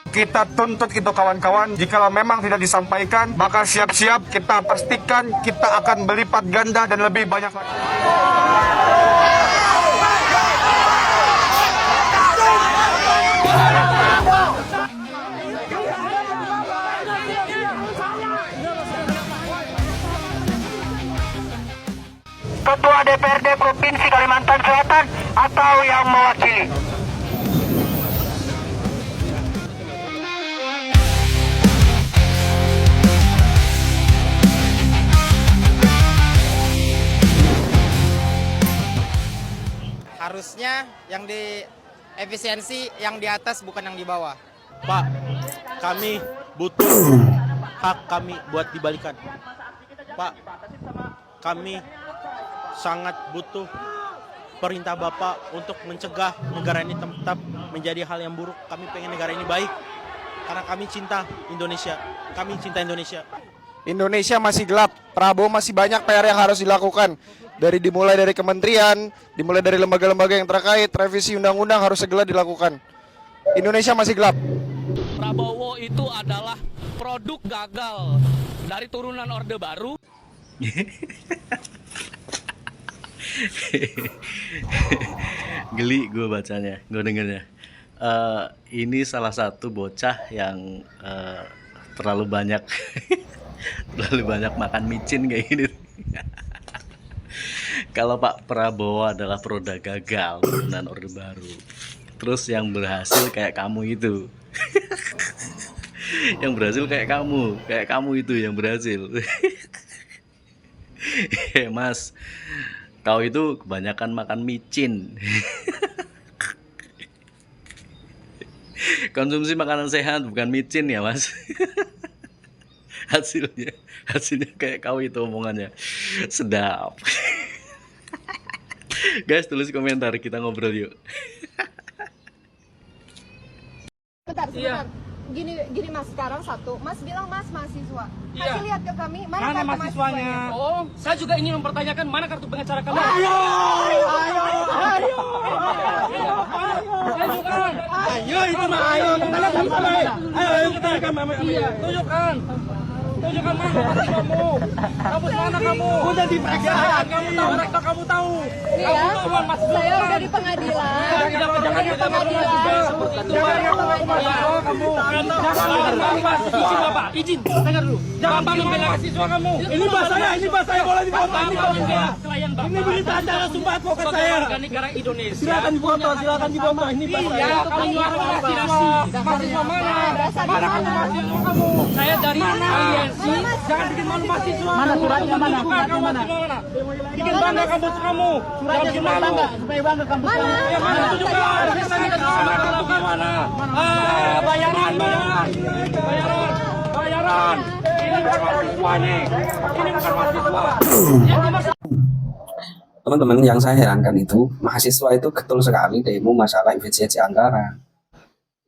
Kita tuntut itu kawan-kawan, jikalau memang tidak disampaikan, maka siap-siap kita pastikan kita akan berlipat ganda dan lebih banyak lagi. Ketua DPRD Provinsi Kalimantan Selatan atau yang mewakili. Harusnya yang di efisiensi yang di atas bukan yang di bawah. Pak, kami butuh hak kami buat dibalikan. Pak, kami sangat butuh perintah Bapak untuk mencegah negara ini tetap menjadi hal yang buruk. Kami pengen negara ini baik karena kami cinta Indonesia. Kami cinta Indonesia. Indonesia masih gelap. Prabowo masih banyak PR yang harus dilakukan. Dimulai dari kementerian, dimulai dari lembaga-lembaga yang terkait, revisi undang-undang harus segera dilakukan. Indonesia masih gelap. Prabowo itu adalah produk gagal dari turunan Orde Baru. Geli gue bacanya, gue dengernya. Ini salah satu bocah yang terlalu banyak makan micin kayak gini. Kalau Pak Prabowo adalah produk gagal turunan Orde Baru, terus yang berhasil kayak kamu itu. Yang berhasil kayak kamu itu yang berhasil. Mas, kau itu kebanyakan makan micin. Konsumsi makanan sehat bukan micin ya Mas. hasilnya kayak kau itu omongannya. Sedap. Guys, tulis komentar, kita ngobrol yuk. Sebentar. Gini Mas, sekarang satu. Mas bilang Mas mahasiswa. Iya. Kasih lihat ke kami mana Mana kartu mahasiswanya? Oh, saya juga ingin mempertanyakan mana kartu pengacara kalian. Ayo. Tunjukkan. Ayo itu mah ayo. Kita lihat sama-sama. Ayo kita lihat sama-sama. Tunjukkan mana mahasiswamu. Kamu mana kamu? Udah diperiksa. Kamu tahu, rektor kamu tahu. Iya. Kamu tahu uang mahasiswa. Saya udah di pengadilan. Jangan di pengadilan. seperti itu. Kamu. Izin Bapak, izin. Dengar dulu. Bapak membela mahasiswa kamu. Ini bahasa saya boleh dipotong. Bapak membela klien Bapak. Ini berita acara sumpah advokat Sebagai saya. warga negara Indonesia. Silakan difoto. Ini bahasa Iya, saya. kamu menyuarakan aspirasi. Mahasiswa mana? Mana kamu mahasiswa kamu? Saya dari aliansi. Jangan bikin malu mahasiswa. Mana suratnya mana? Suratnya mana? Bikin bangga kampus kamu. Jangan bikin malu. Supaya bangga kampus kamu. Ya mana tunjukkan. Bisa kita sana gimana? Bayaran. Ini bukan mahasiswa nih. Ini bukan mahasiswa. Teman-teman, yang saya herankan itu mahasiswa itu getol sekali demo masalah efisiensi anggaran,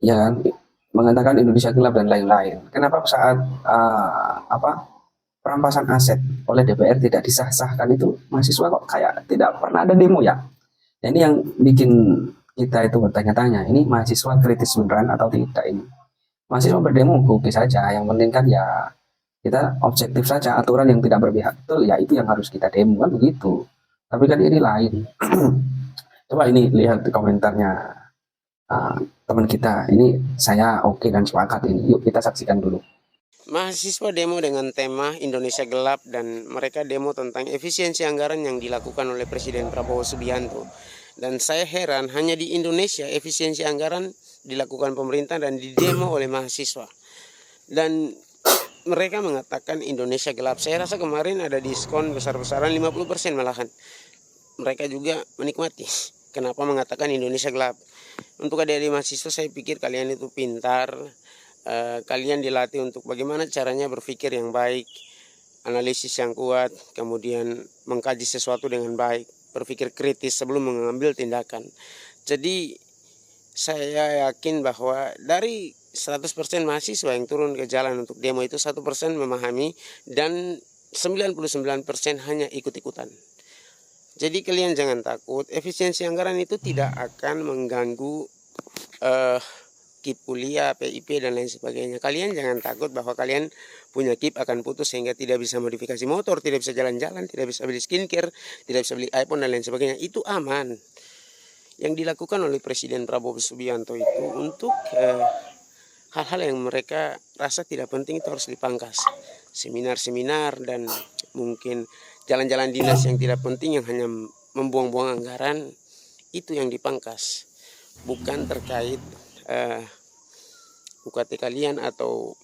ya kan, mengatakan Indonesia gelap dan lain-lain. Kenapa saat perampasan aset oleh DPR tidak disah-sahkan itu mahasiswa kok kayak tidak pernah ada demo ya? Nah, ini yang bikin kita itu bertanya-tanya, ini mahasiswa kritis beneran atau tidak ini? Mahasiswa berdemo oke saja, yang penting kan ya kita objektif saja, aturan yang tidak berpihak betul ya itu yang harus kita demo kan begitu. Tapi kan ini lain. Coba ini lihat di komentarnya teman kita. Ini saya oke dan sepakat ini. Yuk kita saksikan dulu. Mahasiswa demo dengan tema Indonesia Gelap dan mereka demo tentang efisiensi anggaran yang dilakukan oleh Presiden Prabowo Subianto. Dan saya heran hanya di Indonesia efisiensi anggaran dilakukan pemerintah dan didemo oleh mahasiswa. Dan mereka mengatakan Indonesia gelap. Saya rasa kemarin ada diskon besar-besaran 50% malahan. Mereka juga menikmati. Kenapa mengatakan Indonesia gelap? Untuk adik-adik mahasiswa saya pikir kalian itu pintar. Kalian dilatih untuk bagaimana caranya berpikir yang baik, analisis yang kuat, kemudian mengkaji sesuatu dengan baik, berpikir kritis sebelum mengambil tindakan. Jadi saya yakin bahwa dari 100% mahasiswa yang turun ke jalan untuk demo itu 1% memahami dan 99% hanya ikut-ikutan. Jadi kalian jangan takut, efisiensi anggaran itu tidak akan mengganggu KIP kuliah, PIP dan lain sebagainya. Kalian jangan takut bahwa kalian punya KIP akan putus sehingga tidak bisa modifikasi motor, tidak bisa jalan-jalan, tidak bisa beli skincare, tidak bisa beli iPhone dan lain sebagainya. Itu aman. Yang dilakukan oleh Presiden Prabowo Subianto itu untuk hal-hal yang mereka rasa tidak penting itu harus dipangkas. Seminar-seminar dan mungkin jalan-jalan dinas yang tidak penting yang hanya membuang-buang anggaran, itu yang dipangkas. Bukan terkait UKT kalian atau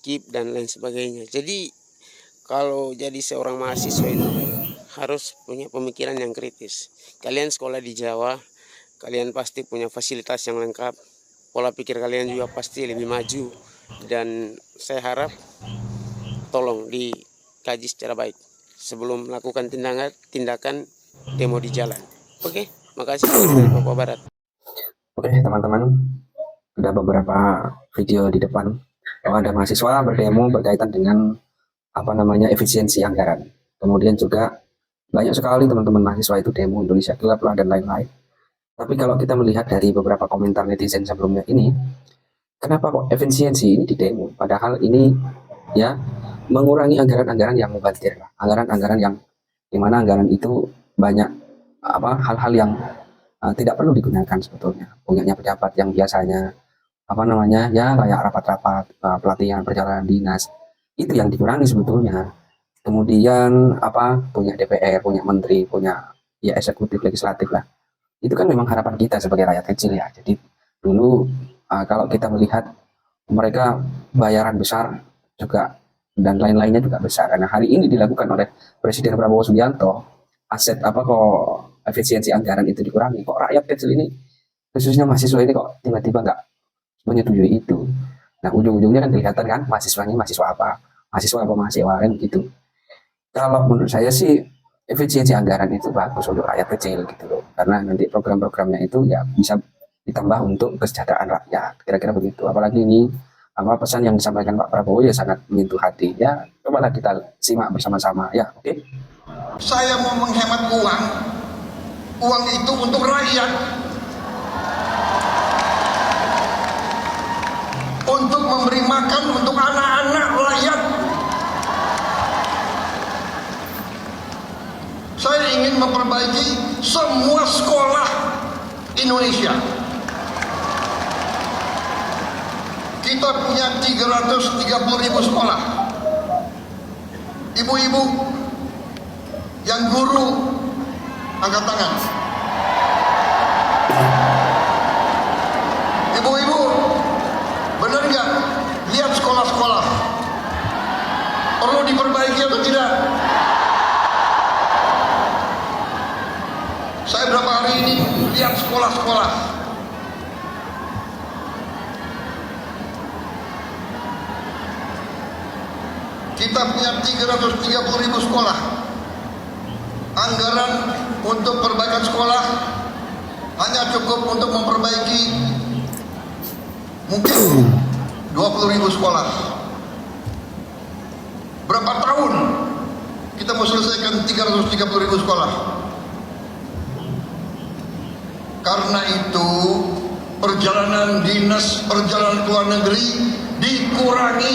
KIP dan lain sebagainya. Jadi kalau jadi seorang mahasiswa itu harus punya pemikiran yang kritis. Kalian sekolah di Jawa, kalian pasti punya fasilitas yang lengkap. Pola pikir kalian juga pasti lebih maju. Dan saya harap tolong dikaji secara baik sebelum melakukan tindakan demo di jalan. Oke, makasih dari Papua Barat. Oke teman-teman, ada beberapa video di depan bahwa ada mahasiswa berdemo berkaitan dengan efisiensi anggaran. Kemudian juga banyak sekali teman-teman mahasiswa itu demo Indonesia Gelap lah dan lain-lain. Tapi kalau kita melihat dari beberapa komentar netizen sebelumnya ini, kenapa kok efisiensi ini di demo? Padahal ini ya mengurangi anggaran-anggaran yang mubazir, anggaran-anggaran yang dimana anggaran itu banyak hal-hal yang tidak perlu digunakan sebetulnya. Punyanya pejabat yang biasanya kayak rapat-rapat, pelatihan perjalanan dinas, itu yang dikurangi sebetulnya. Kemudian punya DPR, punya menteri, punya ya eksekutif legislatif lah. Itu kan memang harapan kita sebagai rakyat kecil ya. Jadi dulu kalau kita melihat mereka bayaran besar juga dan lain-lainnya juga besar. Karena hari ini dilakukan oleh Presiden Prabowo Subianto, aset kok efisiensi anggaran itu dikurangi. Kok rakyat kecil ini, khususnya mahasiswa ini kok tiba-tiba nggak menyetujui itu. Nah ujung-ujungnya kan kelihatan kan mahasiswanya mahasiswa apa kan gitu. Kalau menurut saya sih efisiensi anggaran itu bagus untuk rakyat kecil gitu loh. Karena nanti program-programnya itu ya bisa ditambah untuk kesejahteraan rakyat. Kira-kira begitu. Apalagi ini pesan yang disampaikan Pak Prabowo ya sangat menyentuh hati. Ya cobalah kita simak bersama-sama ya. Oke. Saya mau menghemat uang. Uang itu untuk rakyat. Untuk memberi makan untuk anak-anak rakyat. Saya ingin memperbaiki semua sekolah Indonesia. Kita punya 330.000 sekolah. Ibu-ibu yang guru angkat tangan. Ibu-ibu, benar nggak lihat sekolah-sekolah perlu diperbaiki atau tidak? Saya berapa hari ini lihat sekolah-sekolah. Kita punya 330.000 sekolah. Anggaran untuk perbaikan sekolah hanya cukup untuk memperbaiki mungkin 20.000 sekolah. Berapa tahun kita mau selesaikan 330.000 sekolah? Karena itu perjalanan dinas, perjalanan ke luar negeri dikurangi.